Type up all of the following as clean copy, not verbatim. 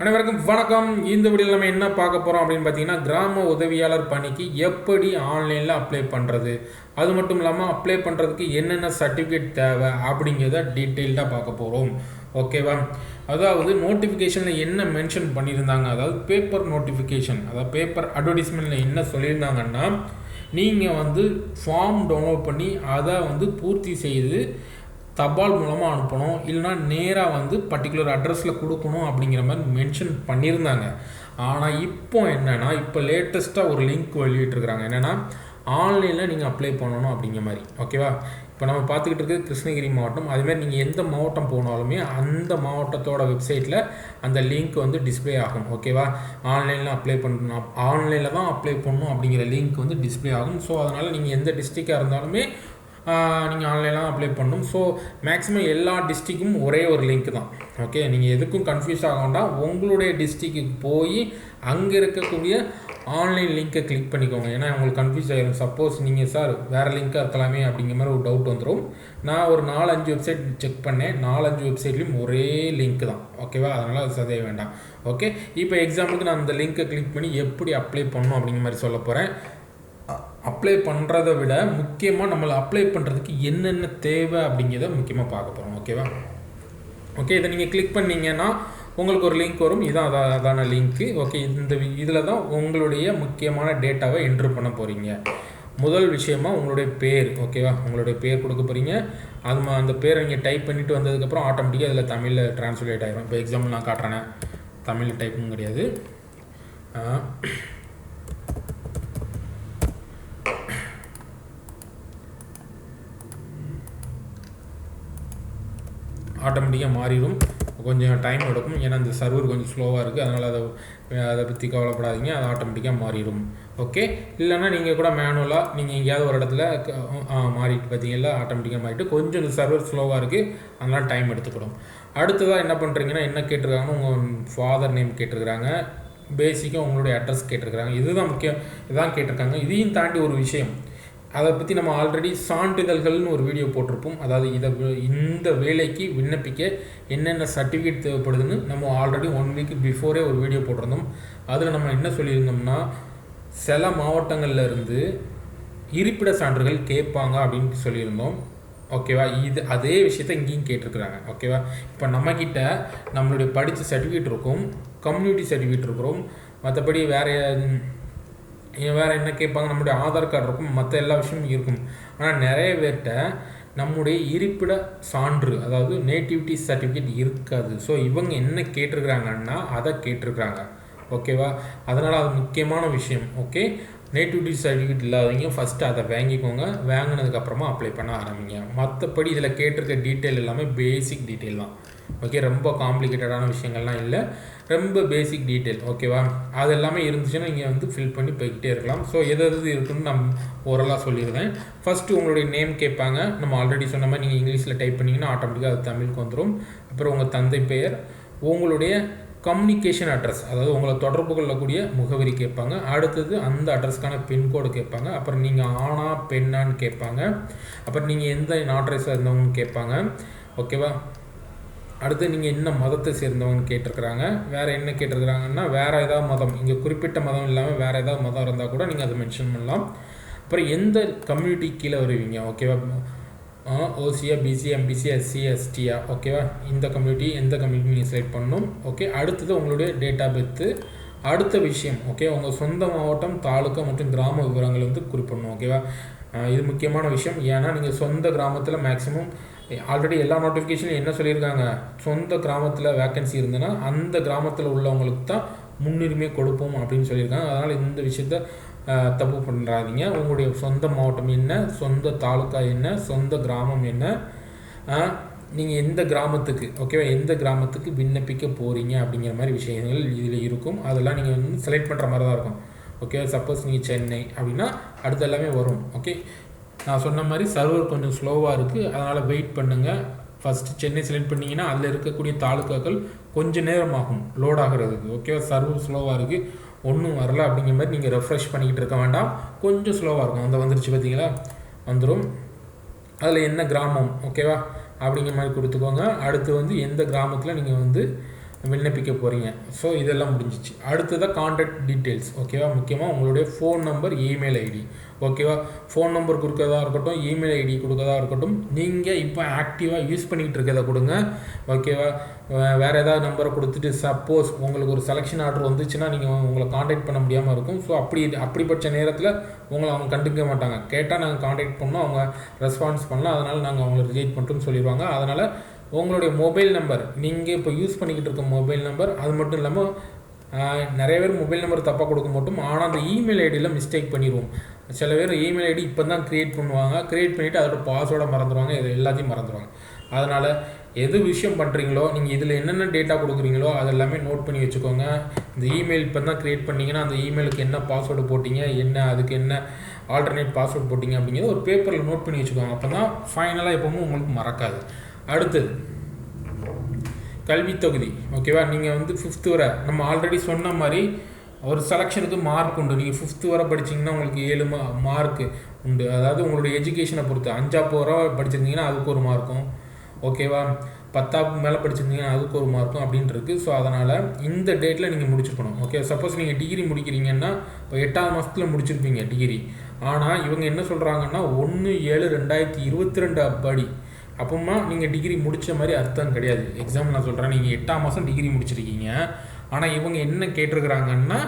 அனைவருக்கும் வணக்கம். இந்த வீடியோவில் நம்ம என்ன பார்க்க போகிறோம் அப்படின்னு பார்த்தீங்கன்னா, கிராம உதவியாளர் பணிக்கு எப்படி ஆன்லைனில் அப்ளை பண்ணுறது, அது மட்டும் இல்லாமல் அப்ளை பண்ணுறதுக்கு என்னென்ன சர்டிஃபிகேட் தேவை அப்படிங்கிறத டீட்டெயில்டாக பார்க்க போகிறோம். ஓகேவா? அதாவது நோட்டிஃபிகேஷனில் என்ன மென்ஷன் பண்ணியிருந்தாங்க, அதாவது பேப்பர் நோட்டிஃபிகேஷன், அதாவது பேப்பர் அட்வர்டைஸ்மெண்ட்டில் என்ன சொல்லியிருந்தாங்கன்னா, நீங்கள் ஃபார்ம் டவுன்லோட் பண்ணி அதை பூர்த்தி செய்து தபால் மூலமாக அனுப்பணும், இல்லைனா நேராக பர்டிகுலர் அட்ரஸில் கொடுக்கணும் அப்படிங்கிற மாதிரி மென்ஷன் பண்ணியிருந்தாங்க. ஆனால் இப்போ என்னென்னா, இப்போ லேட்டஸ்ட்டாக ஒரு லிங்க் வெளியிட்டிருக்கிறாங்க. என்னென்னா, ஆன்லைனில் நீங்கள் அப்ளை பண்ணணும் அப்படிங்கிற மாதிரி. ஓகேவா? இப்போ நம்ம பார்த்துக்கிட்டு இருக்கிறது கிருஷ்ணகிரி மாவட்டம். அதுமாதிரி நீங்கள் எந்த மாவட்டம் போனாலுமே அந்த மாவட்டத்தோட வெப்சைட்டில் அந்த லிங்க் டிஸ்பிளே ஆகும். ஓகேவா? ஆன்லைனில் அப்ளை பண்ணணும், ஆன்லைனில் தான் அப்ளை பண்ணணும் அப்படிங்கிற லிங்க் டிஸ்பிளே ஆகும். ஸோ அதனால் நீங்கள் எந்த டிஸ்ட்ரிக்டாக இருந்தாலுமே நீங்கள் ஆன்லைனில் அப்ளை பண்ணணும். ஸோ மேக்ஸிமம் எல்லா டிஸ்ட்ரிக்கும் ஒரே ஒரு லிங்க் தான். ஓகே, நீங்கள் எதுக்கும் கன்ஃபியூஸ் ஆக வேண்டாம். உங்களுடைய டிஸ்ட்ரிக்கு போய் அங்கே இருக்கக்கூடிய ஆன்லைன் லிங்க்கை கிளிக் பண்ணிக்கோங்க. ஏன்னா உங்களுக்கு கன்ஃபியூஸ் ஆகிடும். சப்போஸ் நீங்கள் சார் வேறு லிங்க்காக இருக்கலாமே அப்படிங்கிற மாதிரி ஒரு டவுட் வந்துடும். நான் ஒரு 4-5 வெப்சைட் செக் பண்ணேன். 4-5 வெப்சைட்லேயும் ஒரே லிங்க் தான். ஓகேவா? அதனால் அது சதே வேண்டாம். ஓகே, இப்போ எக்ஸாம்பிளுக்கு நான் அந்த லிங்க்கை கிளிக் பண்ணி எப்படி அப்ளை பண்ணணும் அப்படிங்கிற மாதிரி சொல்ல போகிறேன். அப்ளை பண்ணுறதை விட முக்கியமாக நம்மளை அப்ளை பண்ணுறதுக்கு என்னென்ன தேவை அப்படிங்கிறத முக்கியமாக பார்க்க போகிறோம். ஓகேவா? ஓகே, இதை நீங்கள் கிளிக் பண்ணிங்கன்னா உங்களுக்கு ஒரு லிங்க் வரும். இதுதான் அதான லிங்க்கு. ஓகே, இதில் தான் உங்களுடைய முக்கியமான டேட்டாவை என்ட்ரு பண்ண போகிறீங்க. முதல் விஷயமா உங்களுடைய பேர். ஓகேவா? உங்களுடைய பேர் கொடுக்க போகிறீங்க. அந்த பேரை நீங்கள் டைப் பண்ணிவிட்டு வந்ததுக்கப்புறம் ஆட்டோமேட்டிக்காக அதில் தமிழில் ட்ரான்ஸ்லேட் ஆகிடும். இப்போ எக்ஸாம்பிள் நான் காட்டுறேன். தமிழ் டைப்பும் கிடையாது, ஆட்டோமேட்டிக்காக மாறிடும். கொஞ்சம் டைம் எடுக்கும், ஏன்னா அந்த சர்வர் கொஞ்சம் ஸ்லோவாக இருக்குது. அதனால் அதை பற்றி கவலைப்படாதீங்க, அது ஆட்டோமேட்டிக்காக மாறிடும். ஓகே, இல்லைன்னா நீங்கள் கூட மேனுவலாக நீங்கள் எங்கேயாவது ஒரு இடத்துல மாறிட்டு பார்த்தீங்களா, ஆட்டோமேட்டிக்காக மாறிட்டு கொஞ்சம் இந்த சர்வர் ஸ்லோவாக இருக்குது, அதனால் டைம் எடுத்துக்கிடும். அடுத்ததாக என்ன பண்ணுறீங்கன்னா, என்ன கேட்டிருக்காங்கன்னா, உங்கள் ஃபாதர் நேம் கேட்டிருக்கிறாங்க, பேசிக்காக உங்களுடைய அட்ரஸ் கேட்டிருக்கிறாங்க. இதுதான் முக்கியம், இதுதான் கேட்டிருக்காங்க. இதையும் தாண்டி ஒரு விஷயம், அதை பற்றி நம்ம ஆல்ரெடி சான்றிதழ்கள்னு ஒரு வீடியோ போட்டிருப்போம். அதாவது இந்த வேலைக்கு விண்ணப்பிக்க என்னென்ன சர்டிஃபிகேட் தேவைப்படுதுன்னு நம்ம ஆல்ரெடி 1 வீக் பிஃபோரே ஒரு வீடியோ போட்டிருந்தோம். அதில் நம்ம என்ன சொல்லியிருந்தோம்னா, சில மாவட்டங்களில் இருந்து இருப்பிட சான்றுகள் கேட்பாங்க அப்படின்னு சொல்லியிருந்தோம். ஓகேவா? அதே விஷயத்த இங்கேயும் கேட்டிருக்கிறாங்க. ஓகேவா? இப்போ நம்மக்கிட்ட நம்மளுடைய படித்த சர்டிஃபிகேட் இருக்கும், கம்யூனிட்டி சர்டிஃபிகேட் இருக்கிறோம், மற்றபடி வேறு என்ன கேட்பாங்க, நம்முடைய ஆதார் கார்டு இருக்கும், மற்ற எல்லா விஷயமும் இருக்கும். ஆனால் நிறைய பேர்கிட்ட நம்முடைய இருப்பிட சான்று, அதாவது நேட்டிவிட்டி சர்டிஃபிகேட் இருக்காது. ஸோ இவங்க என்ன கேட்டிருக்கிறாங்கன்னா அதை கேட்டிருக்கிறாங்க. ஓகேவா? அதனால் அது முக்கியமான விஷயம். ஓகே, நேட்டிவிட்டி சர்டிஃபிகேட் இல்லாதவங்க ஃபஸ்ட்டு அதை வாங்கிக்கோங்க. வாங்கினதுக்கப்புறமா அப்ளை பண்ண ஆரம்பிங்க. மற்றபடி இதில் கேட்டிருக்க டீட்டெயில் எல்லாமே பேசிக் டீட்டெயில் தான். ஓகே, ரொம்ப காம்ப்ளிகேட்டடான விஷயங்கள்லாம் இல்லை, ரொம்ப பேசிக் டீட்டெயில். ஓகேவா? அது எல்லாமே இருந்துச்சுன்னா நீங்கள் ஃபில் பண்ணி போய்கிட்டே இருக்கலாம். ஸோ எது இருக்குன்னு நான் ஓரலாக சொல்லியிருந்தேன். ஃபஸ்ட்டு உங்களுடைய நேம் கேட்பாங்க. நம்ம ஆல்ரெடி சொன்ன மாதிரி நீங்கள் இங்கிலீஷில் டைப் பண்ணிங்கன்னா ஆட்டோமேட்டிக்காக அது தமிழுக்கு வந்துடும். அப்புறம் உங்கள் தந்தை பெயர், உங்களுடைய கம்யூனிகேஷன் அட்ரஸ், அதாவது உங்களை தொடர்பு கொள்ளக்கூடிய முகவரி கேட்பாங்க. அடுத்தது அந்த அட்ரஸ்க்கான பின்கோடு கேட்பாங்க. அப்புறம் நீங்கள் ஆனா பெண்ணான்னு கேட்பாங்க. அப்புறம் நீங்கள் எந்த நாட்டை சேர்ந்தவங்கன்னு கேட்பாங்க. ஓகேவா? அடுத்து நீங்கள் என்ன மதத்தை சேர்ந்தவங்கன்னு கேட்டிருக்கிறாங்க. வேறு என்ன கேட்டிருக்கிறாங்கன்னா, வேறு ஏதாவது மதம், இங்கே குறிப்பிட்ட மதம் இல்லாமல் வேறு ஏதாவது மதம் இருந்தால் கூட நீங்கள் அதை மென்ஷன் பண்ணலாம். அப்புறம் எந்த கம்யூனிட்டி கீழே வருவீங்க. ஓகேவா? ஓசியா, பிசி, எம்பிசி, எஸ்சி, எஸ்டியா. ஓகேவா? இந்த கம்யூனிட்டி, எந்த கம்யூனிட்டி நீங்கள் செலக்ட் பண்ணணும். ஓகே, அடுத்தது உங்களுடைய டேட் ஆஃப் பர்த்து. அடுத்த விஷயம், ஓகே, உங்கள் சொந்த மாவட்டம், தாலுக்கா மற்றும் கிராம விவரங்கள் குறிப்பிடணும். ஓகேவா? இது முக்கியமான விஷயம். ஏன்னா நீங்கள் சொந்த கிராமத்தில் மேக்ஸிமம் ஆல்ரெடி எல்லா நோட்டிஃபிகேஷனும் என்ன சொல்லியிருக்காங்க, சொந்த கிராமத்தில் வேக்கன்சி இருந்ததுன்னா அந்த கிராமத்தில் உள்ளவங்களுக்கு தான் முன்னுரிமை கொடுப்போம் அப்படின்னு சொல்லியிருக்காங்க. அதனால் இந்த விஷயத்த தப்பு பண்ணுறாதீங்க. உங்களுடைய சொந்த மாவட்டம் என்ன, சொந்த தாலுக்கா என்ன, சொந்த கிராமம் என்ன, நீங்கள் எந்த கிராமத்துக்கு, ஓகேவா, எந்த கிராமத்துக்கு விண்ணப்பிக்க போகிறீங்க அப்படிங்கிற மாதிரி விஷயங்கள் இதில் இருக்கும். அதெல்லாம் நீங்கள் செலக்ட் பண்ணுற மாதிரி தான் இருக்கும். ஓகே, சப்போஸ் நீங்கள் சென்னை அப்படின்னா அடுத்து எல்லாமே வரும். ஓகே, நான் சொன்ன மாதிரி சர்வர் கொஞ்சம் ஸ்லோவாக இருக்குது, அதனால் வெயிட் பண்ணுங்கள். ஃபஸ்ட்டு சென்னை செலக்ட் பண்ணிங்கன்னா அதில் இருக்கக்கூடிய தாலுக்காக்கள் கொஞ்சம் நேரம் ஆகும் லோட் ஆகிறதுக்கு. ஓகேவா? சர்வர் ஸ்லோவாக இருக்குது, ஒன்றும் வரல அப்படிங்கிற மாதிரி நீங்கள் ரெஃப்ரெஷ் பண்ணிக்கிட்டு இருக்க வேண்டாம். கொஞ்சம் ஸ்லோவாக இருக்கும். வந்துருச்சு பார்த்தீங்களா, வந்துடும். அதில் என்ன கிராமம், ஓகேவா, அப்படிங்கிற மாதிரி கொடுத்துக்கோங்க. அடுத்து எந்த கிராமத்தில் நீங்கள் விண்ணப்பிக்க போகிறீங்க. ஸோ இதெல்லாம் முடிஞ்சிச்சு. அடுத்ததாக கான்டாக்ட் டீட்டெயில்ஸ். ஓகேவா, முக்கியமாக உங்களுடைய ஃபோன் நம்பர், இமெயில் ஐடி. ஓகேவா, ஃபோன் நம்பர் கொடுக்கறதா இருக்கட்டும், இமெயில் ஐடி கொடுக்கறதா இருக்கட்டும், நீங்கள் இப்போ ஆக்டிவாக யூஸ் பண்ணிக்கிட்டு இருக்கிறத கொடுங்க. ஓகேவா, வேறு ஏதாவது நம்பரை கொடுத்துட்டு சப்போஸ் உங்களுக்கு ஒரு செலெக்ஷன் ஆர்டர் வந்துச்சுன்னா நீங்கள் உங்களை காண்டாக்ட் பண்ண முடியாமல் இருக்கும். ஸோ அப்படிப்பட்ட நேரத்தில் உங்களை அவங்க கண்டுக்க மாட்டாங்க. கேட்டால் நாங்கள் காண்டாக்ட் பண்ணோம், அவங்க ரெஸ்பான்ஸ் பண்ணலாம், அதனால் நாங்கள் அவங்களை ரிஜெக்ட் பண்ணுறோன்னு சொல்லிடுவாங்க. அதனால் உங்களுடைய மொபைல் நம்பர், நீங்கள் இப்போ யூஸ் பண்ணிக்கிட்டு இருக்க மொபைல் நம்பர், அது மட்டும் இல்லாமல் நிறைய பேர் மொபைல் நம்பர் தப்பாக கொடுக்க மாட்டோம், ஆனால் அந்த இமெயில் ஐடியில் மிஸ்டேக் பண்ணிடுவோம். சில பேர் இமெயில் ஐடி இப்போ தான் க்ரியேட் பண்ணுவாங்க, க்ரியேட் பண்ணிவிட்டு அதோட பாஸ்வேர்டை மறந்துடுவாங்க, இது எல்லாத்தையும் மறந்துடுவாங்க. அதனால் எது விஷயம் பண்ணுறீங்களோ, நீங்கள் இதில் என்னென்ன டேட்டா கொடுக்குறீங்களோ அது எல்லாமே நோட் பண்ணி வச்சுக்கோங்க. இந்த இமெயில் இப்போ தான் க்ரியேட் பண்ணிங்கன்னா அந்த இமெயிலுக்கு என்ன பாஸ்வேர்டு போட்டிங்க, என்ன அதுக்கு என்ன ஆல்டர்னேட் பாஸ்வேர்டு போட்டிங்க அப்படிங்கிறத ஒரு பேப்பரில் நோட் பண்ணி வச்சுக்கோங்க. அப்போ தான் ஃபைனலாக எப்போவும் உங்களுக்கு மறக்காது. அடுத்தது கல்வி தொகுதி. ஓகேவா, நீங்கள் வந்து 5th வரை நம்ம ஆல்ரெடி சொன்ன மாதிரி ஒரு செலெக்ஷனுக்கு மார்க் உண்டு. நீங்கள் 5th வரை படிச்சிங்கன்னா உங்களுக்கு 7 மார்க்கு உண்டு. அதாவது உங்களுடைய எஜுகேஷனை பொறுத்து 5ஆம் வரை படிச்சிருந்தீங்கன்னா அதுக்கு ஒரு மார்க்கும், ஓகேவா, 10ஆம் மேலே படிச்சிருந்தீங்கன்னா அதுக்கு ஒரு மார்க்கும் அப்படின்னு இருக்குது. ஸோ அதனால் இந்த டேட்டில் நீங்கள் முடிச்சிருக்கணும். ஓகே, சப்போஸ் நீங்கள் டிகிரி முடிக்கிறீங்கன்னா இப்போ 8ஆம் மாதத்தில் முடிச்சிருப்பீங்க டிகிரி. ஆனால் இவங்க என்ன சொல்கிறாங்கன்னா 1/7/2022 அப்படி. அப்போமா நீங்கள் டிகிரி முடித்த மாதிரி அர்த்தம் கிடையாது. எக்ஸாம்பிள் நான் சொல்கிறேன், நீங்கள் 8ஆம் மாதம் டிகிரி முடிச்சிருக்கீங்க, ஆனால் இவங்க என்ன கேட்டிருக்கிறாங்கன்னா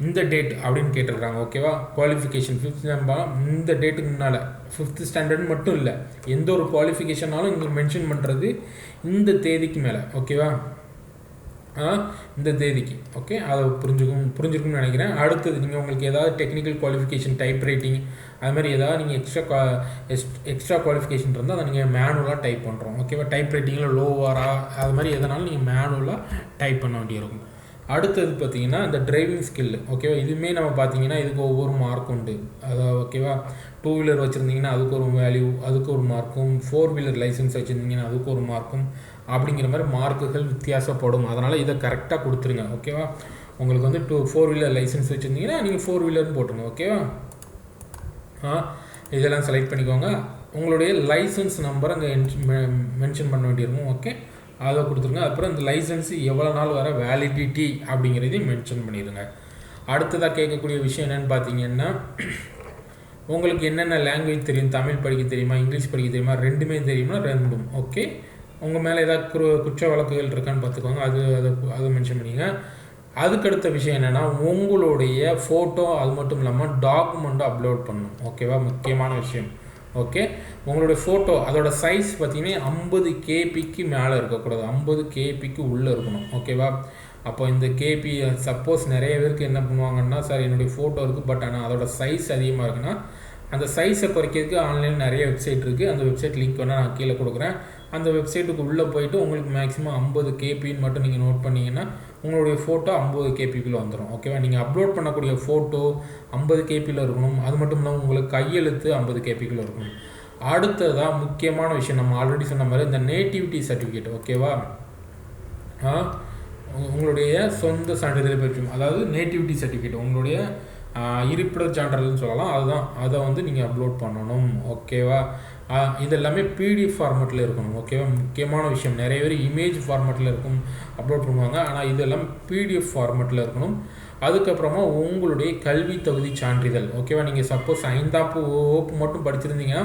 இந்த டேட் அப்படின்னு கேட்டிருக்காங்க. ஓகேவா, குவாலிஃபிகேஷன் 5th இந்த டேட்டுக்கு முன்னால் 5th ஸ்டாண்டர்ட் மட்டும் இல்லை, எந்த ஒரு குவாலிஃபிகேஷனாலும் இங்கே மென்ஷன் பண்ணுறது இந்த தேதிக்கு மேலே. ஓகேவா, இந்த தேதிக்கு. ஓகே, அதை புரிஞ்சுக்கணும்னு நினைக்கிறேன். அடுத்தது நீங்கள் உங்களுக்கு ஏதாவது டெக்னிக்கல் குவாலிஃபிகேஷன், டைப் ரைட்டிங், அது மாதிரி ஏதாவது நீங்கள் எக்ஸ்ட்ரா குவாலிஃபிகேஷன் இருந்தால் அதை நீங்கள் மேனுவலாக டைப் பண்ணுறோம். ஓகேவா, டைப் ரைட்டிங்கில் லோவரா அது மாதிரி எதனாலும் நீங்கள் மேனுவலாக டைப் பண்ண வேண்டியிருக்கும். அடுத்தது பார்த்தீங்கன்னா இந்த டிரைவிங் ஸ்கில்லு. ஓகேவா, இதுவுமே நம்ம பார்த்தீங்கன்னா இதுக்கு ஒவ்வொரு மார்க் உண்டு. அதாவது ஓகேவா, 2 வீலர் வச்சுருந்தீங்கன்னா அதுக்கு ஒரு வேல்யூ, அதுக்கு ஒரு மார்க்கும், 4 வீலர் லைசன்ஸ் வச்சுருந்தீங்கன்னா அதுக்கு ஒரு மார்க்கும், அப்படிங்கிற மாதிரி மார்க்குகள் வித்தியாசப்படும். அதனால் இதை கரெக்டாக கொடுத்துருங்க. ஓகேவா, உங்களுக்கு வந்து 4 வீலர் லைசன்ஸ் வச்சுருந்தீங்கன்னா நீங்கள் 4 வீலர்னு போட்டுருங்க. ஓகேவா, இதெல்லாம் செலக்ட் பண்ணிக்கோங்க. உங்களுடைய லைசன்ஸ் நம்பர் அங்கே மென்ஷன் பண்ண வேண்டியிருக்கும். ஓகே, அதை கொடுத்துருங்க. அப்புறம் இந்த லைசன்ஸு எவ்வளோ நாள் வர வேலிடிட்டி அப்படிங்கிறதையும் மென்ஷன் பண்ணிடுங்க. அடுத்ததாக கேட்கக்கூடிய விஷயம் என்னென்னு பார்த்தீங்கன்னா, உங்களுக்கு என்னென்ன லாங்குவேஜ் தெரியும், தமிழ் படிக்க தெரியுமா, இங்கிலீஷ் படிக்க தெரியுமா, ரெண்டுமே தெரியுமா, ரெண்டும். ஓகே, உங்கள் மேலே ஏதாவது குற்ற வழக்குகள் இருக்கான்னு பார்த்துக்கோங்க, அதை மென்ஷன் பண்ணிங்க. அதுக்கடுத்த விஷயம் என்னென்னா, உங்களுடைய ஃபோட்டோ அது மட்டும் இல்லாமல் டாக்குமெண்ட்டும் அப்லோட் பண்ணணும். ஓகேவா, முக்கியமான விஷயம். ஓகே, உங்களுடைய ஃபோட்டோ அதோட சைஸ் பார்த்தீங்கன்னா 50 kbக்கு மேலே இருக்கக்கூடாது, 50 kbக்கு உள்ளே இருக்கணும். ஓகேவா, அப்போ இந்த கேபி சப்போஸ் நிறைய பேருக்கு என்ன பண்ணுவாங்கன்னா, சார் என்னுடைய ஃபோட்டோ இருக்குது பட் ஆனால் அதோட சைஸ் அதிகமாக இருக்குன்னா அந்த சைஸை குறைக்கிறதுக்கு ஆன்லைனில் நிறைய வெப்சைட் இருக்குது. அந்த வெப்சைட் லிங்க் வேணால் நான் கீழே கொடுக்குறேன். அந்த வெப்சைட்டுக்கு உள்ளே போய்ட்டு உங்களுக்கு மேக்ஸிமம் 50 kbன்னு மட்டும் நீங்கள் நோட் பண்ணிங்கன்னா உங்களுடைய ஃபோட்டோ 50 kbக்குள்ளே வந்துடும். ஓகேவா, நீங்கள் அப்லோட் பண்ணக்கூடிய ஃபோட்டோ 50 kbயில் இருக்கணும். அது மட்டும் இல்லாமல் உங்களுக்கு கையெழுத்து 50 kbக்குள்ளே இருக்கணும். அடுத்ததாக முக்கியமான விஷயம், நம்ம ஆல்ரெடி சொன்ன மாதிரி இந்த நேட்டிவிட்டி சர்டிஃபிகேட். ஓகேவா, உங்களுடைய சொந்த சான்றிதழ் பெற்றும், அதாவது நேட்டிவிட்டி சர்டிஃபிகேட், உங்களுடைய இருப்பிட சான்றிதழ்னு சொல்லலாம், அதுதான். அதை வந்து நீங்கள் அப்லோட் பண்ணணும். ஓகேவா, இது எல்லாமே பிடிஎஃப் ஃபார்மேட்டில் இருக்கணும். ஓகேவா, முக்கியமான விஷயம், நிறைய பேர் இமேஜ் ஃபார்மேட்டில் இருக்கும் அப்லோட் பண்ணுவாங்க, ஆனால் இது எல்லாம் பிடிஎஃப் ஃபார்மேட்டில் இருக்கணும். அதுக்கப்புறமா உங்களுடைய கல்வி தகுதி சான்றிதழ். ஓகேவா, நீங்கள் சப்போஸ் 5ஆம் வகுப்பு மட்டும் படிச்சிருந்தீங்கன்னா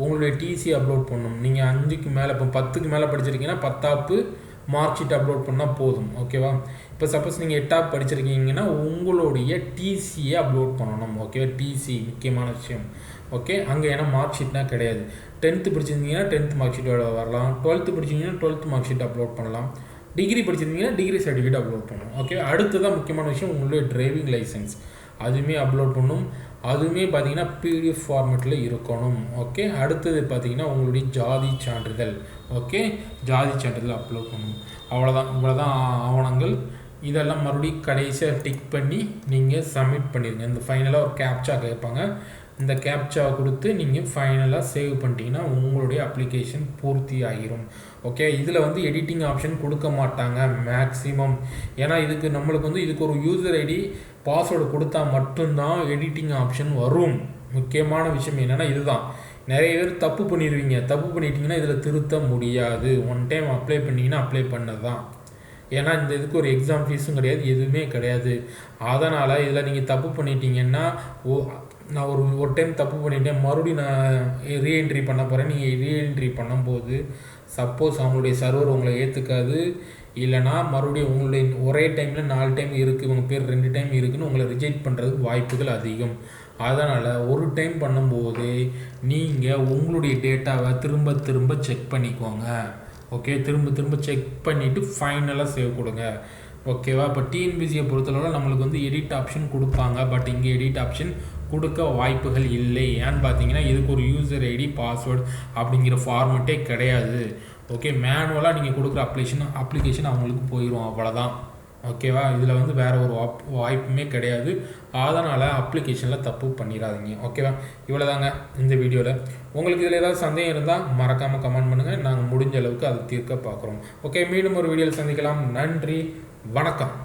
உங்களுடைய டிசி அப்லோட் பண்ணணும். நீங்கள் 5க்கு மேலே, இப்போ 10க்கு மேலே படிச்சிருக்கீங்கன்னா 10ஆப்பு மார்க் ஷீட் அப்லோட் பண்ணால் போதும். ஓகேவா, இப்போ சப்போஸ் நீங்கள் 8ஆப் படிச்சிருக்கீங்கன்னா உங்களுடைய டிசியை அப்லோட் பண்ணணும். ஓகேவா, டிசி முக்கியமான விஷயம். ஓகே, அங்கே ஏன்னா மார்க் ஷீட்னால் கிடையாது. 10th படிச்சிருந்தீங்கன்னா 10th மார்க் ஷீட் வரலாம், 12th படிச்சிங்கன்னா 12th மார்க் ஷீட் அப்லோட் பண்ணலாம், டிகிரி படிச்சிருந்தீங்கன்னா டிகிரி சர்டிஃபிகேட் அப்லோட் பண்ணணும். ஓகே, அடுத்ததான் முக்கியமான விஷயம் உங்களுடைய டிரைவிங் லைசன்ஸ், அதுவுமே அப்லோட் பண்ணணும். அதுவுமே பார்த்தீங்கன்னா பிடிஎஃப் ஃபார்மேட்டில் இருக்கணும். ஓகே, அடுத்தது பார்த்தீங்கன்னா உங்களுடைய ஜாதி சான்றிதழ். ஓகே, ஜாதி சான்றிதழ் அப்லோட் பண்ணணும். அவ்வளோதான், இவ்வளோதான் ஆவணங்கள். இதெல்லாம் மறுபடியும் கடைசியாக டிக் பண்ணி நீங்கள் சப்மிட் பண்ணிடுங்க. இந்த ஃபைனலாக ஒரு கேப்சா கேட்பாங்க, இந்த கேப்சாவை கொடுத்து நீங்கள் ஃபைனலாக சேவ் பண்ணிட்டீங்கன்னா உங்களுடைய அப்ளிகேஷன் பூர்த்தி ஆகிரும். ஓகே, இதில் வந்து எடிட்டிங் ஆப்ஷன் கொடுக்க மாட்டாங்க மேக்ஸிமம். ஏன்னா நம்மளுக்கு வந்து இதுக்கு ஒரு யூசர் ஐடி பாஸ்வேர்டு கொடுத்தா மட்டும்தான் எடிட்டிங் ஆப்ஷன் வரும். முக்கியமான விஷயம் என்னென்னா இதுதான். நிறைய பேர் தப்பு பண்ணிடுவீங்க, தப்பு பண்ணிட்டீங்கன்னா இதில் திருத்த முடியாது. ஒன் டைம் அப்ளை பண்ணிங்கன்னா அப்ளை பண்ணது தான். ஏன்னா இந்த இதுக்கு ஒரு எக்ஸாம் ஃபீஸும் கிடையாது, எதுவுமே கிடையாது. அதனால் இதில் நீங்கள் தப்பு பண்ணிட்டீங்கன்னா நான் ஒரு டைம் தப்பு பண்ணிட்டேன், மறுபடியும் நான் ரீஎன்ட்ரி பண்ண போகிறேன். நீங்கள் ரீஎன்ட்ரி பண்ணும்போது சப்போஸ் அவங்களுடைய சர்வர் உங்களை ஏற்றுக்காது, இல்லைனா மறுபடியும் உங்களுடைய ஒரே டைமில் 4 டைம் இருக்குது, உங்கள் பேர் 2 டைம் இருக்குதுன்னு உங்களை ரிஜெக்ட் பண்ணுறதுக்கு வாய்ப்புகள் அதிகம். அதனால் ஒரு டைம் பண்ணும்போது நீங்கள் உங்களுடைய டேட்டாவை திரும்ப திரும்ப செக் பண்ணிக்கோங்க. ஓகே, திரும்ப செக் பண்ணிவிட்டு ஃபைனலாக சேவ் கொடுங்க. ஓகேவா? இப்போ டிஎன்பிசியை பொறுத்தளவில் நம்மளுக்கு வந்து எடிட் ஆப்ஷன் கொடுப்பாங்க, பட் இங்கே எடிட் ஆப்ஷன் கொடுக்க வாய்ப்புகள் இல்லை. ஏன்னு பார்த்தீங்கன்னா இதுக்கு ஒரு யூசர் ஐடி பாஸ்வேர்டு அப்படிங்கிற ஃபார்மெட்டே கிடையாது. ஓகே, மேனுவலாக நீங்கள் கொடுக்குற அப்ளிகேஷன் அவங்களுக்கு போயிடும், அவ்வளோதான். ஓகேவா? இதில் வந்து வேறு ஒரு வாய்ப்புமே கிடையாது. அதனால் அப்ளிகேஷனில் தப்பு பண்ணிடாதீங்க. ஓகேவா? இவ்வளோ தாங்க இந்த வீடியோவில். உங்களுக்கு இதில் ஏதாவது சந்தேகம் இருந்தால் மறக்காமல் கமெண்ட் பண்ணுங்கள், நாங்கள் முடிஞ்ச அளவுக்கு அதை தீர்க்க பார்க்குறோம். ஓகே, மீண்டும் ஒரு வீடியோவில் சந்திக்கலாம். நன்றி, வணக்கம்.